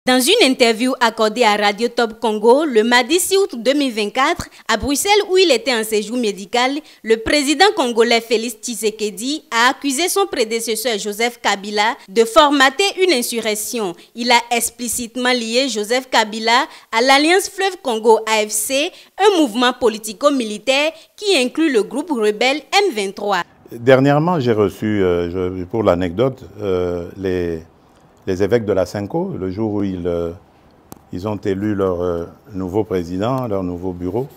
Dans une interview accordée à Radio Top Congo le mardi 6 août 2024 à Bruxelles où il était en séjour médical, le président congolais Félix Tshisekedi a accusé son prédécesseur Joseph Kabila de formater une insurrection. Il a explicitement lié Joseph Kabila à l'Alliance Fleuve Congo AFC, un mouvement politico-militaire qui inclut le groupe rebelle M23. Dernièrement, j'ai reçu, pour l'anecdote, les évêques de la Cinco, le jour où ils ont élu leur nouveau président, leur nouveau bureau.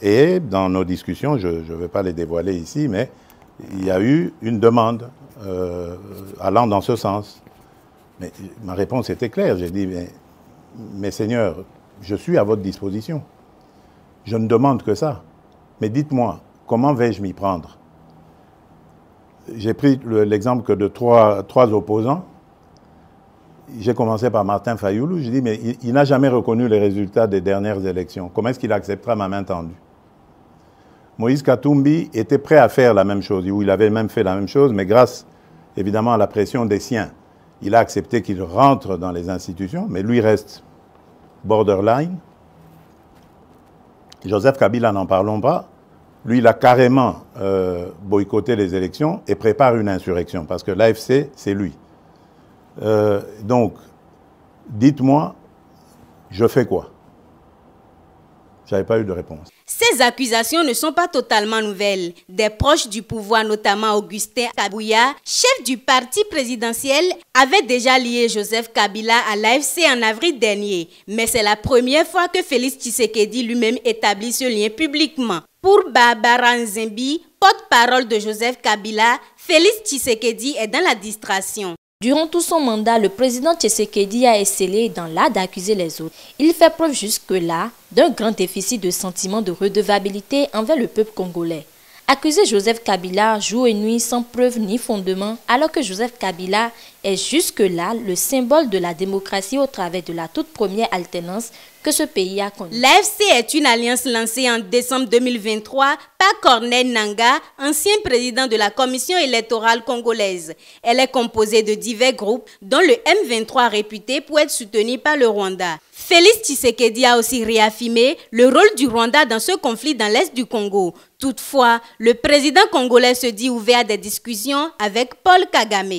Et dans nos discussions, je ne vais pas les dévoiler ici, mais il y a eu une demande allant dans ce sens. Mais ma réponse était claire. J'ai dit, mais Seigneur, je suis à votre disposition. Je ne demande que ça. Mais dites-moi, comment vais-je m'y prendre? J'ai pris l'exemple que de trois opposants. J'ai commencé par Martin Fayoulou. J'ai dit, mais il n'a jamais reconnu les résultats des dernières élections. Comment est-ce qu'il acceptera ma main tendue? Moïse Katumbi était prêt à faire la même chose, ou il avait même fait la même chose, mais grâce, évidemment, à la pression des siens, il a accepté qu'il rentre dans les institutions, mais lui reste borderline. Joseph Kabila, n'en parlons pas. Lui, il a carrément boycotté les élections et prépare une insurrection, parce que l'AFC, c'est lui. Donc, dites-moi, je fais quoi? Je n'avais pas eu de réponse. Ces accusations ne sont pas totalement nouvelles. Des proches du pouvoir, notamment Augustin Kabouya, chef du parti présidentiel, avaient déjà lié Joseph Kabila à l'AFC en avril dernier. Mais c'est la première fois que Félix Tshisekedi lui-même établit ce lien publiquement. Pour Barbara Nzembi, porte-parole de Joseph Kabila, Félix Tshisekedi est dans la distraction. Durant tout son mandat, le président Tshisekedi a excellé dans l'art d'accuser les autres. Il fait preuve jusque-là d'un grand déficit de sentiment de redevabilité envers le peuple congolais. Accuser Joseph Kabila jour et nuit sans preuve ni fondement, alors que Joseph Kabila est jusque-là le symbole de la démocratie au travers de la toute première alternance que ce pays a connue. L'AFC est une alliance lancée en décembre 2023 par Corneille Nangaa, ancien président de la Commission électorale congolaise. Elle est composée de divers groupes, dont le M23 réputé pour être soutenu par le Rwanda. Félix Tshisekedi a aussi réaffirmé le rôle du Rwanda dans ce conflit dans l'est du Congo. Toutefois, le président congolais se dit ouvert à des discussions avec Paul Kagame.